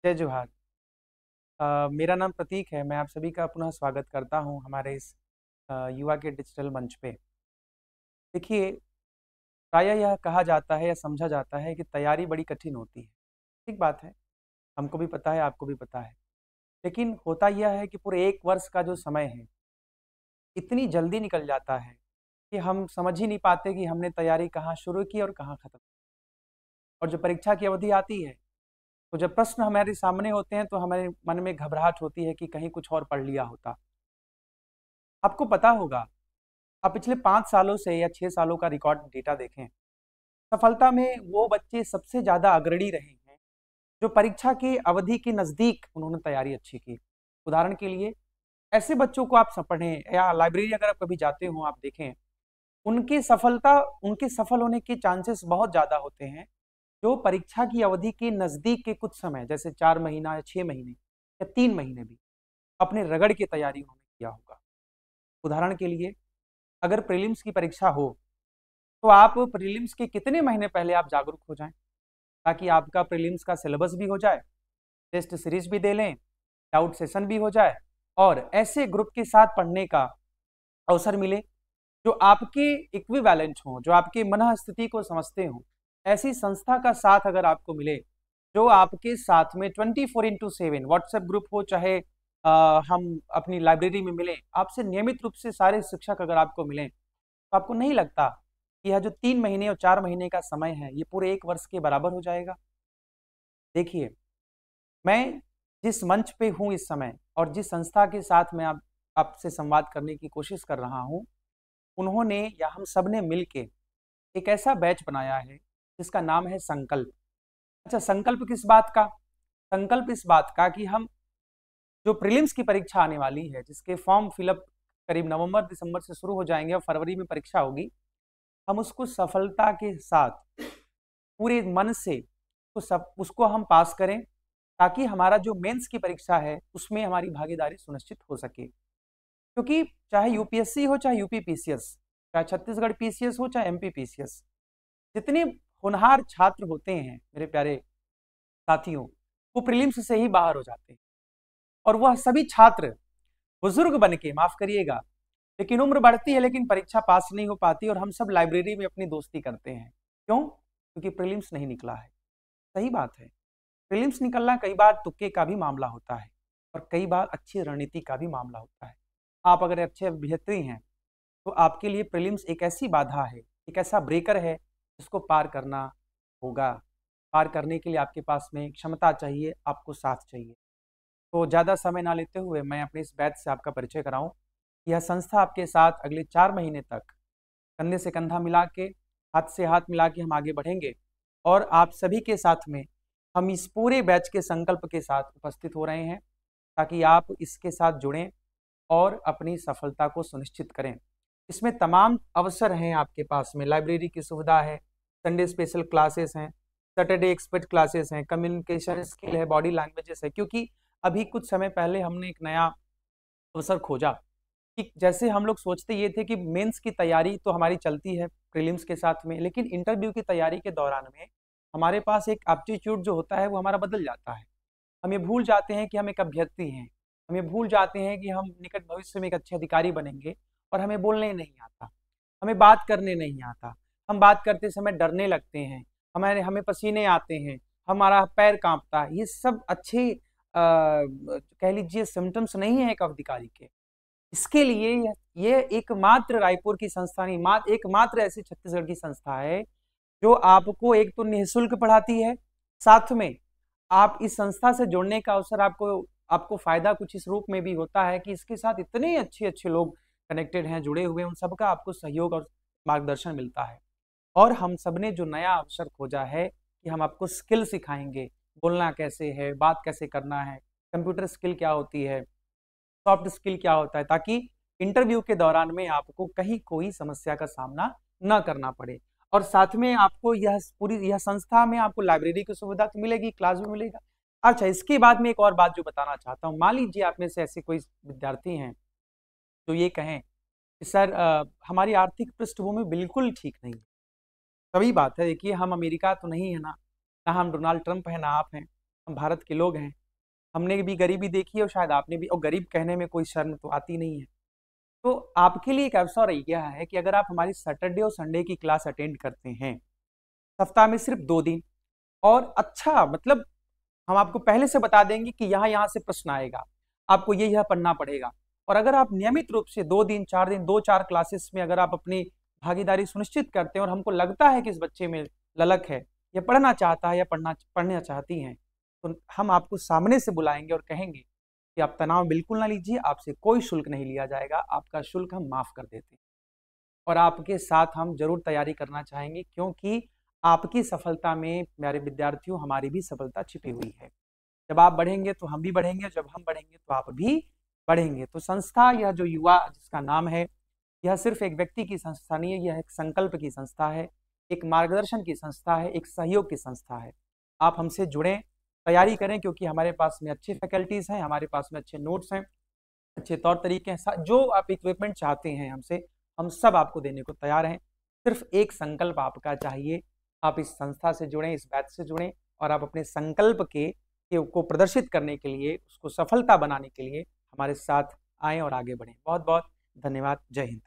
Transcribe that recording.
जय जोहार। मेरा नाम प्रतीक है। मैं आप सभी का पुनः स्वागत करता हूं हमारे इस युवा के डिजिटल मंच पे। देखिए, प्रायः यह कहा जाता है या समझा जाता है कि तैयारी बड़ी कठिन होती है। ठीक बात है, हमको भी पता है, आपको भी पता है। लेकिन होता यह है कि पूरे 1 वर्ष का जो समय है, इतनी जल्दी निकल जाता है कि हम समझ ही नहीं पाते कि हमने तैयारी कहाँ शुरू की और कहाँ खत्म। और जब परीक्षा की अवधि आती है, तो जब प्रश्न हमारे सामने होते हैं, तो हमारे मन में घबराहट होती है कि कहीं कुछ और पढ़ लिया होता। आपको पता होगा, आप पिछले 5 सालों से या 6 सालों का रिकॉर्ड डेटा देखें, सफलता में वो बच्चे सबसे ज़्यादा अग्रणी रहे हैं, जो परीक्षा की अवधि के नज़दीक उन्होंने तैयारी अच्छी की। उदाहरण के लिए, ऐसे बच्चों को आप पढ़ें या लाइब्रेरी अगर आप कभी जाते हो, आप देखें, उनके सफल होने के चांसेस बहुत ज़्यादा होते हैं, जो परीक्षा की अवधि के नज़दीक के कुछ समय, जैसे 4 महीना या 6 महीने या 3 महीने भी, अपने रगड़ की तैयारी उन्होंने किया होगा। उदाहरण के लिए, अगर प्रीलिम्स की परीक्षा हो, तो आप प्रीलिम्स के कितने महीने पहले आप जागरूक हो जाएं, ताकि आपका प्रीलिम्स का सिलेबस भी हो जाए, टेस्ट सीरीज भी दे लें, डाउट सेशन भी हो जाए और ऐसे ग्रुप के साथ पढ़ने का अवसर मिले जो आपके इक्विवेलेंट हो, जो आपके मन स्थिति को समझते हो। ऐसी संस्था का साथ अगर आपको मिले, जो आपके साथ में 24/7 व्हाट्सएप ग्रुप हो, चाहे हम अपनी लाइब्रेरी में मिलें, आपसे नियमित रूप से सारे शिक्षक अगर आपको मिलें, तो आपको नहीं लगता कि यह जो 3 महीने और 4 महीने का समय है, ये पूरे 1 वर्ष के बराबर हो जाएगा? देखिए, मैं जिस मंच पे हूँ इस समय और जिस संस्था के साथ मैं आपसे संवाद करने की कोशिश कर रहा हूँ, उन्होंने या हम सब ने मिलके एक ऐसा बैच बनाया है, जिसका नाम है संकल्प। अच्छा, संकल्प किस बात का? संकल्प इस बात का कि हम जो प्रीलिम्स की परीक्षा आने वाली है, जिसके फॉर्म फिलअप करीब नवंबर-दिसंबर से शुरू हो जाएँगे और फरवरी में परीक्षा होगी, हम उसको सफलता के साथ पूरे मन से उसको हम पास करें, ताकि हमारा जो मेंस की परीक्षा है, उसमें हमारी भागीदारी सुनिश्चित हो सके। क्योंकि चाहे यूपीएससी हो, चाहे यूपी पीसीएस, चाहे छत्तीसगढ़ पीसीएस हो, चाहे एमपी पीसीएस, जितने होनहार छात्र होते हैं मेरे प्यारे साथियों, वो प्रीलिम्स से ही बाहर हो जाते हैं। और वह सभी छात्र बुजुर्ग बन के, माफ करिएगा, लेकिन उम्र बढ़ती है लेकिन परीक्षा पास नहीं हो पाती और हम सब लाइब्रेरी में अपनी दोस्ती करते हैं। क्यों? क्योंकि प्रीलिम्स नहीं निकला है। सही बात है, प्रीलिम्स निकलना कई बार तुक्के का भी मामला होता है और कई बार अच्छी रणनीति का भी मामला होता है। आप अगर अच्छे अभ्यर्थी हैं, तो आपके लिए प्रीलिम्स एक ऐसी बाधा है, एक ऐसा ब्रेकर है, जिसको पार करना होगा। पार करने के लिए आपके पास में क्षमता चाहिए, आपको साथ चाहिए। तो ज़्यादा समय ना लेते हुए मैं अपने इस बैच से आपका परिचय कराऊं। यह संस्था आपके साथ अगले 4 महीने तक कंधे से कंधा मिला के, हाथ से हाथ मिला के हम आगे बढ़ेंगे और आप सभी के साथ में हम इस पूरे बैच के संकल्प के साथ उपस्थित हो रहे हैं, ताकि आप इसके साथ जुड़ें और अपनी सफलता को सुनिश्चित करें। इसमें तमाम अवसर हैं आपके पास में, लाइब्रेरी की सुविधा है, संडे स्पेशल क्लासेस हैं, सैटरडे एक्सपर्ट क्लासेस हैं, कम्युनिकेशन स्किल है, बॉडी लैंग्वेजेस है। क्योंकि अभी कुछ समय पहले हमने एक नया अवसर खोजा कि जैसे हम लोग सोचते ये थे कि मेंस की तैयारी तो हमारी चलती है प्रीलिम्स के साथ में, लेकिन इंटरव्यू की तैयारी के दौरान में हमारे पास एक एप्टीट्यूड जो होता है वो हमारा बदल जाता है। हम ये भूल जाते हैं कि हम एक अभ्यर्थी हैं, हम ये भूल जाते हैं कि हम निकट भविष्य में एक अच्छे अधिकारी बनेंगे और हमें बोलने नहीं आता, हमें बात करने नहीं आता, हम बात करते समय डरने लगते हैं, हमें पसीने आते हैं, हमारा पैर कांपता है। ये सब अच्छे कह लीजिए सिम्टम्स नहीं है एक अधिकारी के। इसके लिए ये एकमात्र रायपुर की संस्था नहीं, एकमात्र ऐसी छत्तीसगढ़ की संस्था है जो आपको एक तो निःशुल्क पढ़ाती है, साथ में आप इस संस्था से जुड़ने का अवसर आपको आपको फायदा कुछ इस रूप में भी होता है कि इसके साथ इतने अच्छे अच्छे लोग कनेक्टेड हैं, जुड़े हुए हैं, उन सबका आपको सहयोग और मार्गदर्शन मिलता है। और हम सब ने जो नया अवसर खोजा है कि हम आपको स्किल सिखाएंगे, बोलना कैसे है, बात कैसे करना है, कंप्यूटर स्किल क्या होती है, सॉफ्ट स्किल क्या होता है, ताकि इंटरव्यू के दौरान में आपको कहीं कोई समस्या का सामना न करना पड़े। और साथ में आपको यह संस्था में आपको लाइब्रेरी की सुविधा तो मिलेगी, क्लास भी मिलेगा। अच्छा, इसके बाद में एक और बात जो बताना चाहता हूँ, मान लीजिए आप में से ऐसे कोई विद्यार्थी हैं जो ये कहें कि सर हमारी आर्थिक पृष्ठभूमि बिल्कुल ठीक नहीं है। तभी बात है, देखिए हम अमेरिका तो नहीं है ना, ना हम डोनाल्ड ट्रंप है, ना आप हैं। हम भारत के लोग हैं, हमने भी गरीबी देखी है और शायद आपने भी, और गरीब कहने में कोई शर्म तो आती नहीं है। तो आपके लिए एक अवसर यह है कि अगर आप हमारी सैटरडे और संडे की क्लास अटेंड करते हैं, सप्ताह में सिर्फ 2 दिन, और अच्छा मतलब हम आपको पहले से बता देंगे कि यहाँ यहाँ से प्रश्न आएगा, आपको ये यह पढ़ना पड़ेगा। और अगर आप नियमित रूप से 2 दिन 4 दिन 2-4 क्लासेस में अगर आप अपनी भागीदारी सुनिश्चित करते हैं और हमको लगता है कि इस बच्चे में ललक है, ये पढ़ना चाहता है या पढ़ना चाहती हैं, तो हम आपको सामने से बुलाएंगे और कहेंगे कि आप तनाव बिल्कुल ना लीजिए, आपसे कोई शुल्क नहीं लिया जाएगा, आपका शुल्क हम माफ कर देते हैं। और आपके साथ हम जरूर तैयारी करना चाहेंगे, क्योंकि आपकी सफलता में प्यारे विद्यार्थियों हमारी भी सफलता छिपी हुई है। जब आप बढ़ेंगे तो हम भी बढ़ेंगे, जब हम बढ़ेंगे तो आप भी बढ़ेंगे। तो संस्था, यह जो युवा जिसका नाम है, यह सिर्फ एक व्यक्ति की संस्था नहीं है, यह एक संकल्प की संस्था है, एक मार्गदर्शन की संस्था है, एक सहयोग की संस्था है। आप हमसे जुड़ें, तैयारी करें, क्योंकि हमारे पास में अच्छी फैकल्टीज हैं, हमारे पास में अच्छे नोट्स हैं, अच्छे तौर तरीके हैं, जो आप इक्विपमेंट चाहते हैं हमसे, हम सब आपको देने को तैयार हैं। सिर्फ एक संकल्प आपका चाहिए, आप इस संस्था से जुड़ें, इस बैच से जुड़ें, और आप अपने संकल्प के को प्रदर्शित करने के लिए, उसको सफलता बनाने के लिए हमारे साथ आएं और आगे बढ़ें। बहुत बहुत धन्यवाद। जय हिंद।